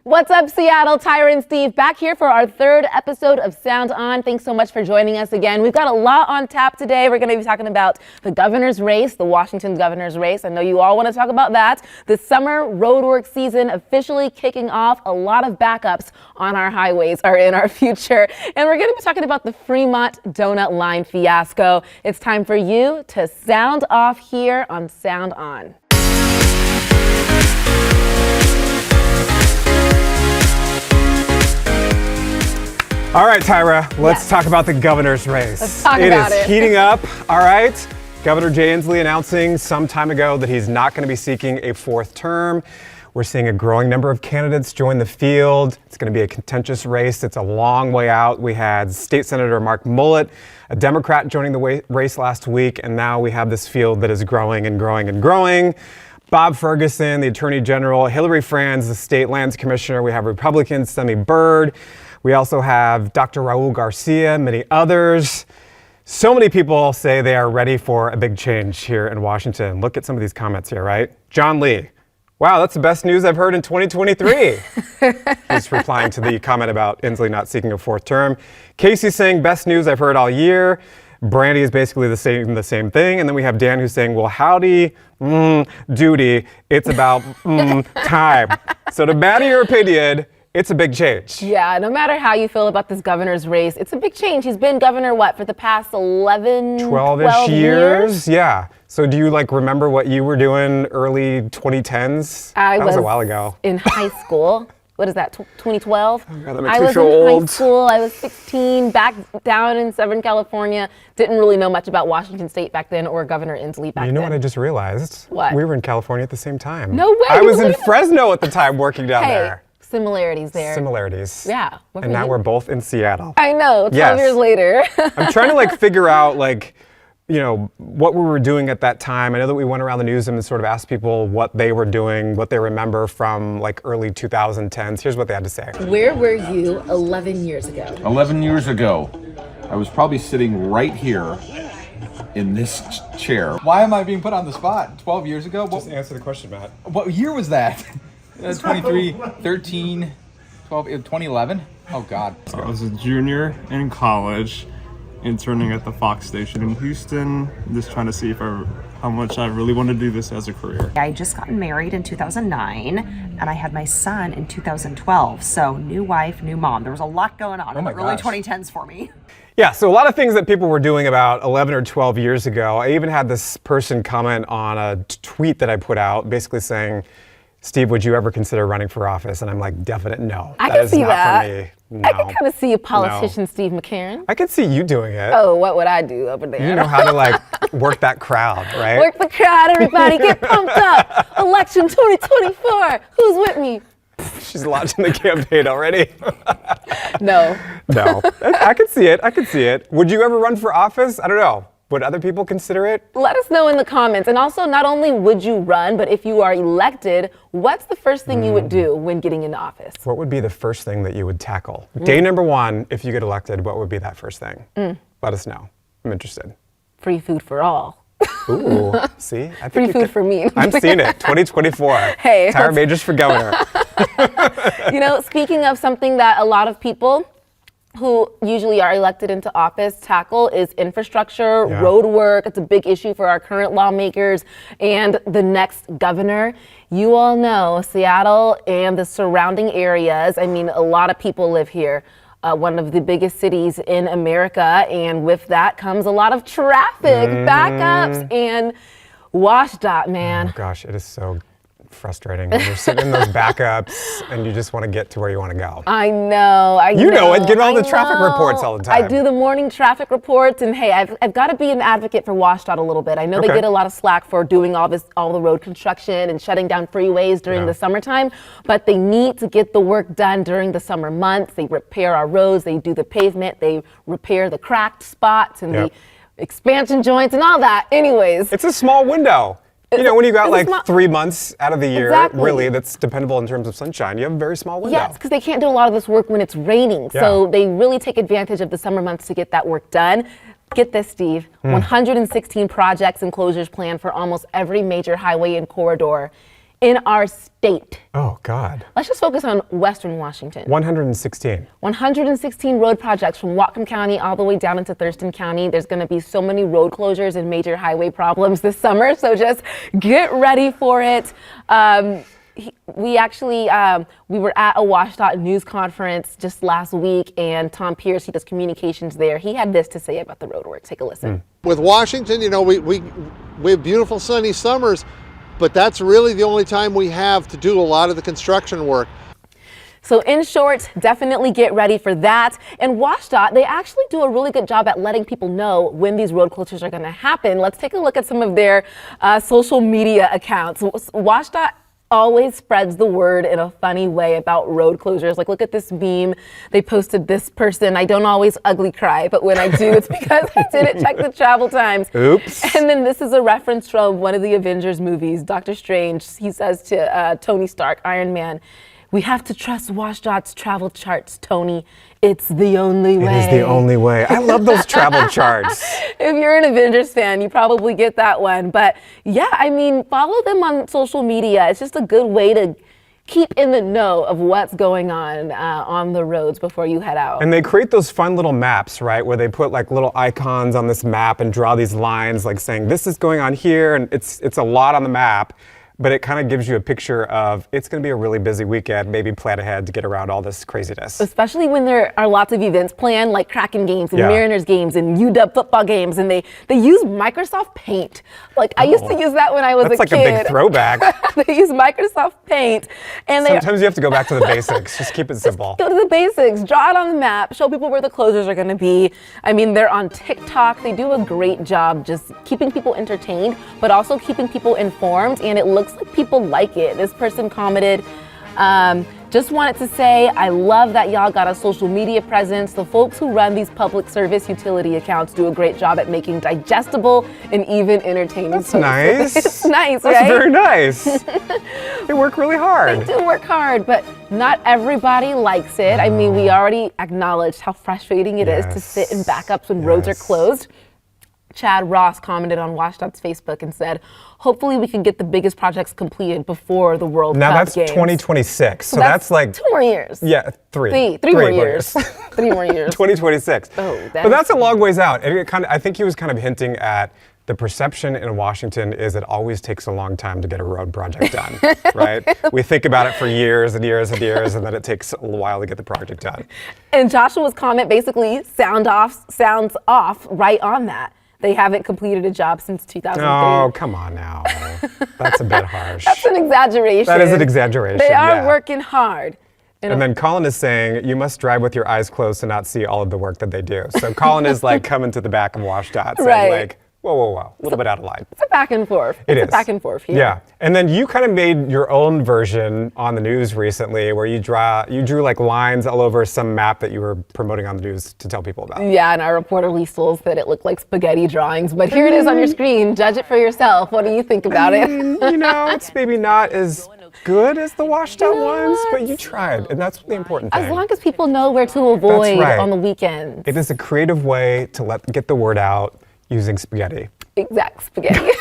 What's up, Seattle? Tyrah and Steve back here for our third episode of Sound On. Thanks so much for joining us again. We've got a lot on tap today. We're going to be talking about the governor's race, the Washington governor's race. I know you all want to talk about that. The summer roadwork season officially kicking off. A lot of backups on our highways are in our future. And we're going to be talking about the Fremont donut line fiasco. It's time for you to sound off here on Sound On. All right, Tyrah, let's talk about the governor's race. Let's talk about it. It is heating up, all right? Governor Jay Inslee announcing some time ago that he's not going to be seeking a fourth term. We're seeing a growing number of candidates join the field. It's going to be a contentious race. It's a long way out. We had State Senator Mark Mullet, a Democrat, joining the race last week, and now we have this field that is growing and growing and growing. Bob Ferguson, the Attorney General, Hillary Franz, the State Lands Commissioner. We have Republicans, Semi Bird. We also have Dr. Raul Garcia, many others. So many people say they are ready for a big change here in Washington. Look at some of these comments here, right? John Lee. Wow, that's the best news I've heard in 2023. He's replying to the comment about Inslee not seeking a fourth term. Casey's saying, best news I've heard all year. Brandy is basically the same thing. And then we have Dan who's saying, well, howdy, duty. It's about time. So to matter your opinion, it's a big change. Yeah, no matter how you feel about this governor's race, it's a big change. He's been governor, for the past 12-ish years? Yeah. So do you remember what you were doing early 2010s? That was a while ago. In high school. What is that, 2012? Oh God, that makes me feel old. I was in high school. I was 16, back down in Southern California. Didn't really know much about Washington State back then or Governor Inslee back then. You know what I just realized? What? We were in California at the same time. No way. I was in Fresno at the time working down there. Similarities there. Similarities. Yeah. And now we're both in Seattle. I know, 12 years later. I'm trying to figure out what we were doing at that time. I know that we went around the newsroom and sort of asked people what they were doing, what they remember from early 2010s. Here's what they had to say. Where were you 11 years ago? 11 years ago, I was probably sitting right here in this chair. Why am I being put on the spot? 12 years ago? Just answer the question, Matt. What year was that? 23, 13, 12, 2011? Oh, God. I was a junior in college, interning at the Fox station in Houston, just trying to see how much I really want to do this as a career. I just got married in 2009, and I had my son in 2012. So new wife, new mom. There was a lot going on in the early 2010s for me. Yeah, so a lot of things that people were doing about 11 or 12 years ago. I even had this person comment on a tweet that I put out, basically saying, Steve, would you ever consider running for office? And I'm like, definite no. I can see that. For me. No. I can kind of see a politician, Steve McCarron. I could see you doing it. Oh, what would I do over there? You know how to work that crowd, right? Work the crowd, everybody get pumped up. Election 2024, who's with me? She's launching the campaign already. No. I could see it. Would you ever run for office? I don't know. Would other people consider it? Let us know in the comments. And also, not only would you run, but if you are elected, what's the first thing you would do when getting into office? What would be the first thing that you would tackle? Day number one, if you get elected, what would be that first thing? Let us know. I'm interested. Free food for all. Ooh, see? I think Free food for me. I'm seeing it. 2024. Hey. Tyrah Majors for governor. Speaking of something that a lot of people who usually are elected into office tackle is infrastructure, road work. It's a big issue for our current lawmakers and the next governor. You all know Seattle and the surrounding areas. I mean, a lot of people live here. One of the biggest cities in America, and with that comes a lot of traffic, backups, and WashDOT, man. Oh gosh, it is so frustrating when you're sitting in those backups and you just want to get to where you want to go. I know. You know it. Get all the traffic reports all the time. I do the morning traffic reports, and hey, I've got to be an advocate for WashDOT a little bit. I know they get a lot of slack for doing all the road construction and shutting down freeways during the summertime, but they need to get the work done during the summer months. They repair our roads, they do the pavement, they repair the cracked spots and the expansion joints and all that. Anyways. It's a small window. When you got 3 months out of the year, really, that's dependable in terms of sunshine, you have a very small window. Yes, because they can't do a lot of this work when it's raining. So they really take advantage of the summer months to get that work done. Get this, Steve, 116 projects and closures planned for almost every major highway and corridor in our state. Oh, God. Let's just focus on Western Washington. 116. 116 road projects from Whatcom County all the way down into Thurston County. There's going to be so many road closures and major highway problems this summer, so just get ready for it. We were at a WashDOT news conference just last week, and Tom Pierce, he does communications there. He had this to say about the road work. Take a listen. With Washington, you know, we have beautiful sunny summers, but that's really the only time we have to do a lot of the construction work. So in short, definitely get ready for that. And WashDOT, they actually do a really good job at letting people know when these road closures are going to happen. Let's take a look at some of their social media accounts. WashDOT always spreads the word in a funny way about road closures. Like, look at this meme. They posted this person. I don't always ugly cry, but when I do, it's because I didn't check the travel times. Oops. And then this is a reference from one of the Avengers movies, Doctor Strange. He says to Tony Stark, Iron Man, "We have to trust WashDOT's travel charts, Tony. It's the only way." It is the only way. I love those travel charts. If you're an Avengers fan, you probably get that one. But yeah, I mean, follow them on social media. It's just a good way to keep in the know of what's going on the roads before you head out. And they create those fun little maps, right, where they put like little icons on this map and draw these lines like saying this is going on here, and it's a lot on the map. But it kind of gives you a picture of it's going to be a really busy weekend. Maybe plan ahead to get around all this craziness. Especially when there are lots of events planned, like Kraken games and Yeah. Mariners games and UW football games, and they use Microsoft Paint. Like I used to use that when I was That's a like kid. a big throwback. They use Microsoft Paint, and they Sometimes you have to go back to the basics. Just keep it simple. go to the basics, draw it on the map, show people where the closures are going to be. I mean, they're on TikTok. They do a great job just keeping people entertained, but also keeping people informed, and it looks like people like it. This person commented, just wanted to say, I love that y'all got a social media presence. The folks who run these public service utility accounts do a great job at making digestible and even entertaining That's posts. nice. It's nice, That's right? very nice. They work really hard. They do work hard, but not everybody likes it. I mean, we already acknowledged how frustrating it is to sit in backups when roads are closed. Chad Ross commented on WashDOT's Facebook and said, hopefully we can get the biggest projects completed before the World Now Cup that's games. 2026. So that's like 2 more years. Yeah, three more years. 3 more years. 2026. Oh, but that's a long ways out. And I think he was kind of hinting at the perception in Washington is it always takes a long time to get a road project done, right? We think about it for years and years and years, and then it takes a while to get the project done. And Joshua's comment basically sounds off right on that. They haven't completed a job since 2003. Oh, come on now. That's a bit harsh. That's an exaggeration. That is an exaggeration, They are yeah. working hard. And then Colin is saying, you must drive with your eyes closed to not see all of the work that they do. So Colin is like coming to the back of WashDOT saying Right. like, whoa, a little bit out of line. It's a back and forth. It's a back and forth here. Yeah, and then you kind of made your own version on the news recently where you drew like lines all over some map that you were promoting on the news to tell people about. Yeah, and our reporter Lee Souls said it looked like spaghetti drawings, but here it is on your screen. Judge it for yourself. What do you think about it? You know, it's maybe not as good as the WashDOT ones, but you tried, and that's the important thing. As long as people know where to avoid right. on the weekends. It is a creative way to get the word out using spaghetti. Exact spaghetti.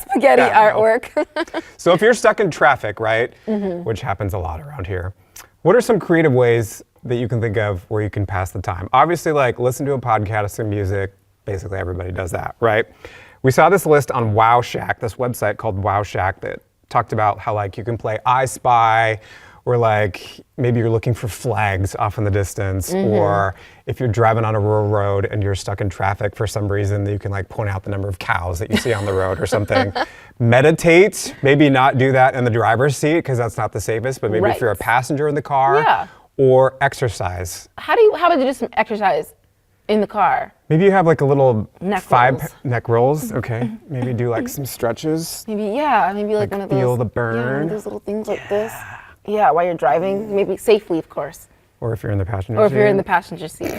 Spaghetti artwork. So if you're stuck in traffic, right, which happens a lot around here, what are some creative ways that you can think of where you can pass the time? Obviously, like listen to a podcast and music. Basically, everybody does that, right? We saw this list on Wow Shack, this website called Wow Shack that talked about how like you can play I Spy, or like maybe you're looking for flags off in the distance, or if you're driving on a rural road and you're stuck in traffic for some reason, you can like point out the number of cows that you see on the road or something. Meditate, maybe not do that in the driver's seat because that's not the safest, but maybe if you're a passenger in the car, Yeah. or exercise. How about you do some exercise in the car? Maybe you have like a little Neck five rolls. neck rolls. Okay, maybe do like some stretches. Maybe like one of those. feel the Yeah, one burn. of those little things like this. Yeah, while you're driving, maybe safely, of course. Or if you're in the passenger Or if seat. you're in the passenger seat.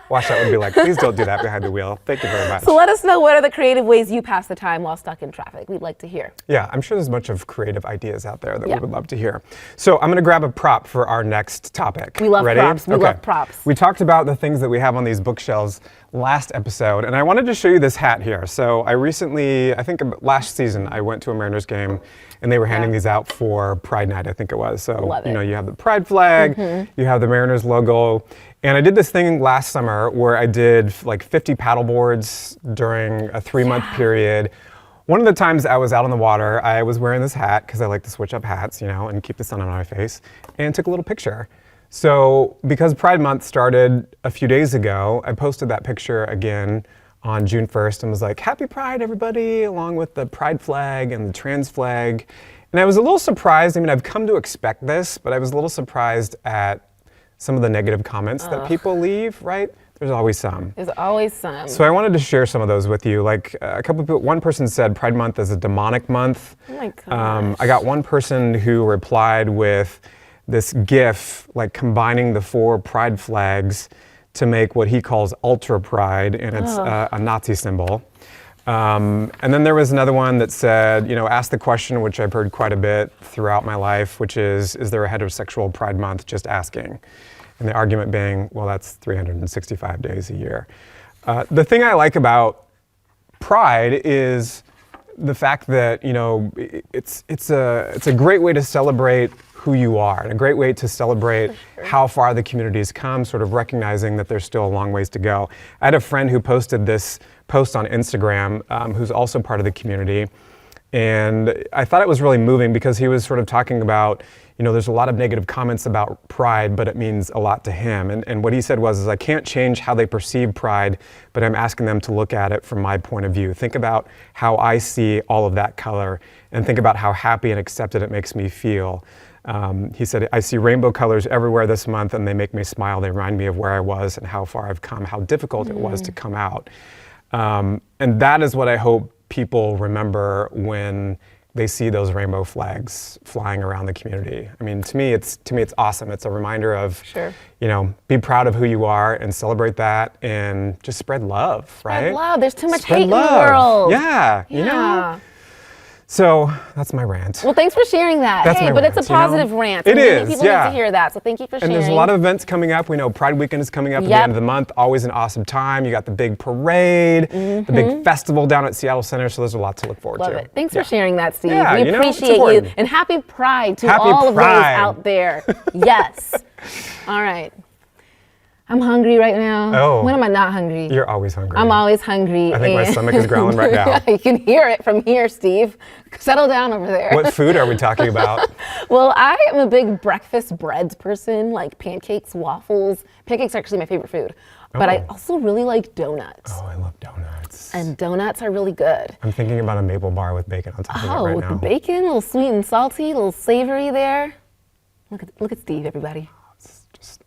WashDOT would be like, please don't do that behind the wheel. Thank you very much. So let us know what are the creative ways you pass the time while stuck in traffic. We'd like to hear. Yeah, I'm sure there's a bunch of creative ideas out there that Yeah. we would love to hear. So I'm going to grab a prop for our next topic. We love Ready? props. We love props. We talked about the things that we have on these bookshelves last episode, and I wanted to show you this hat here. So I recently, I think last season, I went to a Mariners game, and they were handing these out for Pride Night, I think it was. So, Love it. you know, you have the Pride flag, you have the Mariners logo, and I did this thing last summer where I did like 50 paddle boards during a 3-month period. One of the times I was out on the water, I was wearing this hat, because I like to switch up hats, you know, and keep the sun on my face, and took a little picture. So because Pride Month started a few days ago, I posted that picture again on June 1st and was like, Happy Pride, everybody, along with the Pride flag and the trans flag. And I was a little surprised. I mean, I've come to expect this, but I was a little surprised at some of the negative comments that people leave, right? There's always some. There's always some. So I wanted to share some of those with you. Like a couple of people, one person said Pride Month is a demonic month. Oh my gosh. I got one person who replied with this GIF, like combining the 4 pride flags to make what he calls ultra pride, and it's a Nazi symbol. And then there was another one that said, you know, ask the question, which I've heard quite a bit throughout my life, which is there a heterosexual Pride Month? Just asking. And the argument being, well, that's 365 days a year. The thing I like about Pride is the fact that, you know, it's a great way to celebrate who you are, and a great way to celebrate how far the community's come, sort of recognizing that there's still a long ways to go. I had a friend who posted this post on Instagram, who's also part of the community, and I thought it was really moving because he was sort of talking about, you know, there's a lot of negative comments about Pride, but it means a lot to him. And what he said was, I can't change how they perceive Pride, but I'm asking them to look at it from my point of view. Think about how I see all of that color, and think about how happy and accepted it makes me feel. He said, I see rainbow colors everywhere this month, and they make me smile. They remind me of where I was and how far I've come, how difficult it was to come out. And that is what I hope people remember when they see those rainbow flags flying around the community. I mean, to me, it's awesome. It's a reminder of, you know, be proud of who you are and celebrate that, and just spread love, right? Spread love. There's too much Spread hate love. in the world. Yeah, you know. So that's my rant. Well, thanks for sharing that. That's hey, my but rant, it's a positive rant. It Many is, people need to hear that, so thank you for sharing. And there's a lot of events coming up. We know Pride Weekend is coming up at the end of the month. Always an awesome time. You got the big parade, the big festival down at Seattle Center, so there's a lot to look forward to. Love it. Thanks for sharing that, Steve. Yeah, we appreciate you. And happy Pride to all of those out there. Yes. All right. I'm hungry right now. Oh. When am I not hungry? You're always hungry. I'm always hungry. I think my stomach is growling right now. You can hear it from here, Steve. Settle down over there. What food are we talking about? Well, I am a big breakfast breads person, like pancakes, waffles. Pancakes are actually my favorite food. But I also really like donuts. Oh, I love donuts. And donuts are really good. I'm thinking about a maple bar with bacon on top of it right with now. the bacon, a little sweet and salty, a little savory there. Look at Steve, everybody.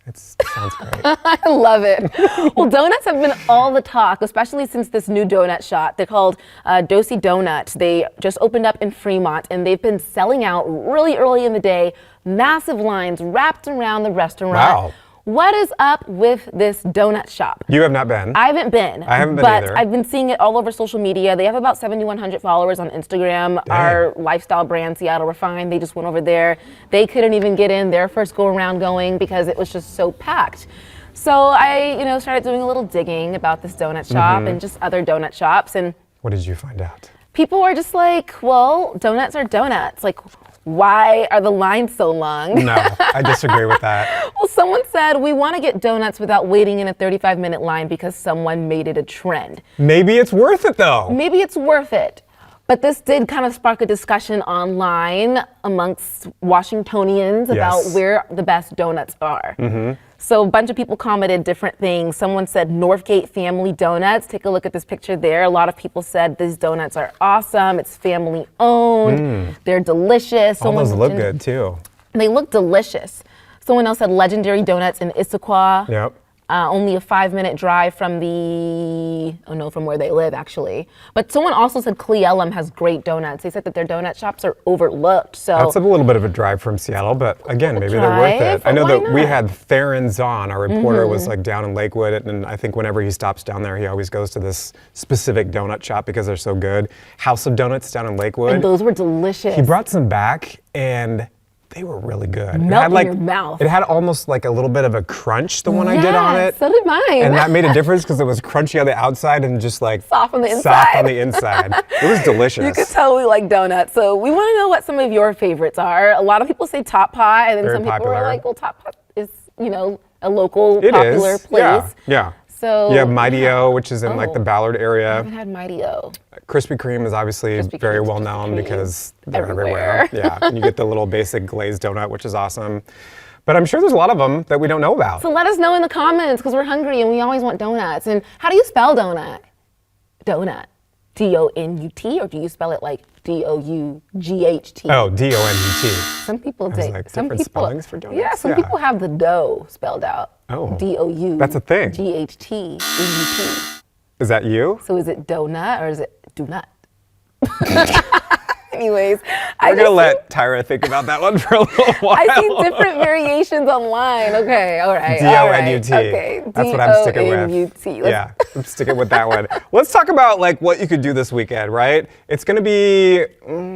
It sounds great. I love it. Well, donuts have been all the talk, especially since this new donut shop. They're called Dosi Donuts. They just opened up in Fremont, and they've been selling out really early in the day. Massive lines wrapped around the restaurant. Wow. What is up with this donut shop? You have not been. I haven't been. I haven't been but either. I've been seeing it all over social media. They have about 7,100 followers on Instagram. Dang. Our lifestyle brand, Seattle Refined, they just went over there. They couldn't even get in their first go around going because it was just so packed. So I, started doing a little digging about this donut shop and just other donut shops. And what did you find out? People are just like, well, donuts are donuts. Like, why are the lines so long? No, I disagree with that. Well, someone said we want to get donuts without waiting in a 35-minute line because someone made it a trend. Maybe it's worth it though. Maybe it's worth it. But this did kind of spark a discussion online amongst Washingtonians about where the best donuts are. So a bunch of people commented different things. Someone said Northgate Family Donuts. Take a look at this picture there. A lot of people said these donuts are awesome. It's family owned. They're delicious. All those look good too. They look delicious. Someone else said Legendary Donuts in Issaquah. Yep. Only a 5-minute drive from from where they live actually. But someone also said Cle Elum has great donuts. They said that their donut shops are overlooked. So that's a little bit of a drive from Seattle, but again, maybe they're worth it. I know that we had Theron Zahn, our reporter, was like down in Lakewood, and I think whenever he stops down there, he always goes to this specific donut shop because they're so good. House of Donuts down in Lakewood. And those were delicious. He brought some back, and They were really good. Melt in your mouth. It had almost like a little bit of a crunch, the one I did on it. So did mine. And that made a difference because it was crunchy on the outside and just like soft on the inside. Soft on the inside. It was delicious. You could totally like donuts. So we want to know what some of your favorites are. A lot of people say Top Pot, and then Very some people popular. are like, well, Top Pot is, you know, a local It popular is. place. Yeah. So you have Mighty O, which is in like the Ballard I area. haven't had Mighty O. Krispy Kreme is obviously Krispy very Kreme's well Krispy known Kreme. because they're Everywhere. everywhere. Yeah, and you get the little basic glazed donut, which is awesome. But I'm sure there's a lot of them that we don't know about. So let us know in the comments because we're hungry and we always want donuts. And how do you spell donut? Donut. D-O-N-U-T, or do you spell it like D-O-U-G-H-T? Oh, D-O-N-U-T. Some people There's do. like Some different people, spellings for donuts? Yeah, some Yeah. people have the dough spelled out. Oh. D-O-U. That's a thing. G-H-T-N-U-T. Is that you? So is it donut or is it do not? Anyways, We're going to let Tyrah think about that one for a little while. I see different variations online. Okay, all right. D-O-N-U-T. All right, okay. That's what I'm sticking with. D-O-N-U-T. Yeah, I'm sticking with that one. Let's talk about like what you could do this weekend, right? It's going to be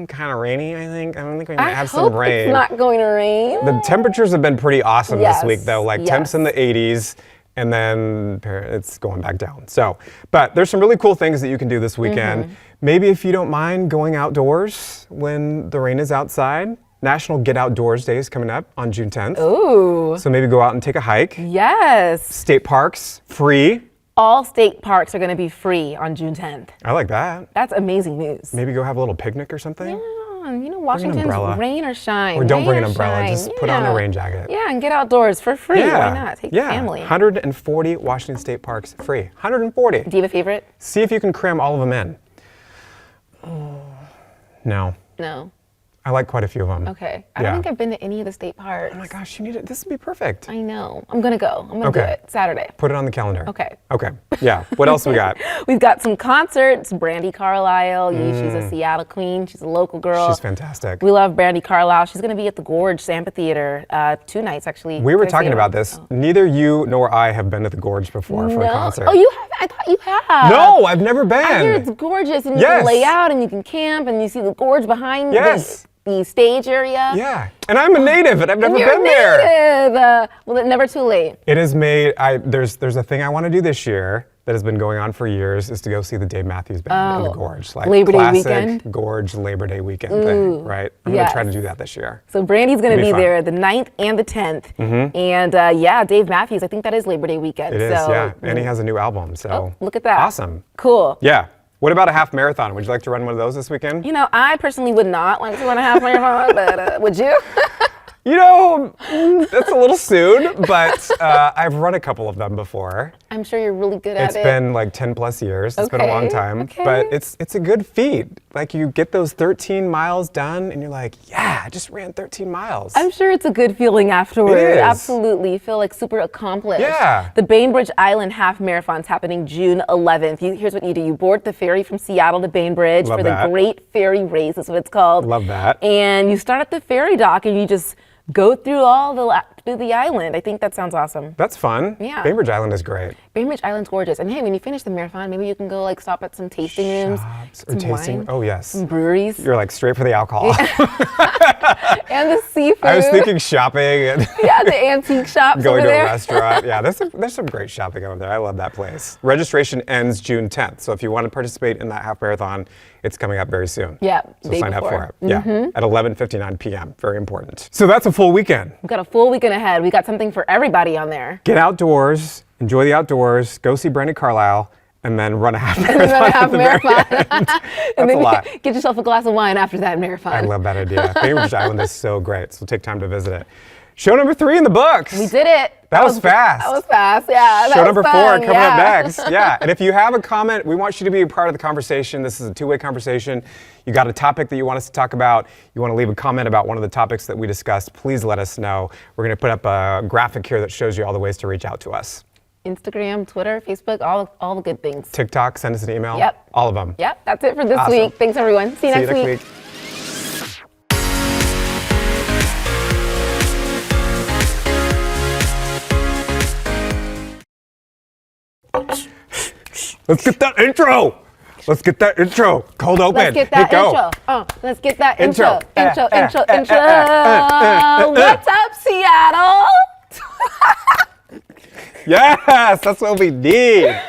kind of rainy, I think. I don't think we might have some rain. It's not going to rain. The temperatures have been pretty awesome this Yes, week, though. Like temps yes. in the 80s, and then it's going back down. So, but there's some really cool things that you can do this weekend. Mm-hmm. Maybe if you don't mind going outdoors when the rain is outside. National Get Outdoors Day is coming up on June 10th. Ooh. So maybe go out and take a hike. Yes. State parks, free. All state parks are going to be free on June 10th. I like that. That's amazing news. Maybe go have a little picnic or something. Yeah, you know, an Washington's umbrella. rain or shine. Or don't rain bring an or umbrella, shine. just put on a rain jacket. Yeah, and get outdoors for free. Why not? Take the yeah. family. 140 Washington State parks free. 140. Do you have a favorite? See if you can cram all of them in. No. No. I like quite a few of them. Okay. I Yeah. don't think I've been to any of the state parks. Oh my gosh, you need it. This would be perfect. I know. I'm going to go. I'm going to do Okay. it Saturday. Put it on the calendar. Okay. Okay. Yeah. What else we got? We've got some concerts. Brandy Carlisle. She's a Seattle queen. She's a local girl. She's fantastic. We love Brandy Carlisle. She's going to be at the Gorge Amphitheater 2 nights, actually. We were Thursday talking and- about this. Neither you nor I have been to the Gorge before for a No. concert. Oh, you have? I thought you have. No, I've never been. I hear it's gorgeous, and you Yes. can lay out, and you can camp, and you see the gorge behind Yes. the stage area. Yeah. And I'm a native, and I've never You're been there. native. Well, never too late. It has made. There's a thing I want to do this year that has been going on for years, is to go see the Dave Matthews Band in the Gorge. Like Labor Day classic weekend? Gorge Labor Day weekend thing, right? I'm gonna try to yes. do that this year. So Brandy's going to It'll be be fun. there the 9th and the 10th. And yeah, Dave Matthews, I think that is Labor Day weekend. It is, so, yeah. And he has a new album, so. Oh, look at that. Awesome. Cool. Yeah. What about a half marathon? Would you like to run one of those this weekend? You know, I personally would not like to run a half marathon, but would you? You know, that's a little soon, but I've run a couple of them before. I'm sure you're really good at It's it. been like 10 plus years. It's been a long Okay, time, okay. but it's a good feat. Like you get those 13 miles done and you're like, yeah, I just ran 13 miles. I'm sure it's a good feeling afterward. It is. Absolutely. You feel like super accomplished. Yeah. The Bainbridge Island Half Marathon's happening June 11th. Here's what you do. You board the ferry from Seattle to Bainbridge Love for that. the Great Ferry Race, is what it's called. Love that. And you start at the ferry dock and you just go through through the island. I think that sounds awesome. That's fun. Yeah. Bainbridge Island is great. Bainbridge Island's gorgeous. And hey, when you finish the marathon, maybe you can go like stop at some tasting rooms, Shops or some tasting. wine, Oh, yes. some breweries, You're like straight for the alcohol. and the seafood. I was thinking shopping and yeah, the antique shops going over to there. a restaurant. Yeah, there's some great shopping over there. I love that place. Registration ends June 10th. So if you want to participate in that half marathon, it's coming up very soon. Yeah, So day sign up before. for it. Yeah, at 11:59 p.m. Very important. So that's a full weekend. We've got a full weekend ahead. We got something for everybody on there. Get outdoors, enjoy the outdoors, go see Brandy Carlisle, and then run a half And marathon. then a half at the marathon. very end. and That's then a lot. get yourself a glass of wine after that marathon. I love that idea. Bainbridge Island is so great, so take time to visit it. Show number 3 in the books. We did it. That was fast. That was fast, yeah. That Show was number 4 fun, coming yeah. up next. Yeah, and if you have a comment, we want you to be a part of the conversation. This is a two-way conversation. You got a topic that you want us to talk about, you want to leave a comment about one of the topics that we discussed, please let us know. We're going to put up a graphic here that shows you all the ways to reach out to us. Instagram, Twitter, Facebook, all the good things. TikTok, send us an email. Yep. All of them. Yep, that's it for this Awesome. week. Thanks, everyone. See you next week. Let's get that intro. Let's get that intro. Cold open. Let's get that Hit go. intro. Let's get that Intro. intro. What's up, Seattle? Yes, that's what we need.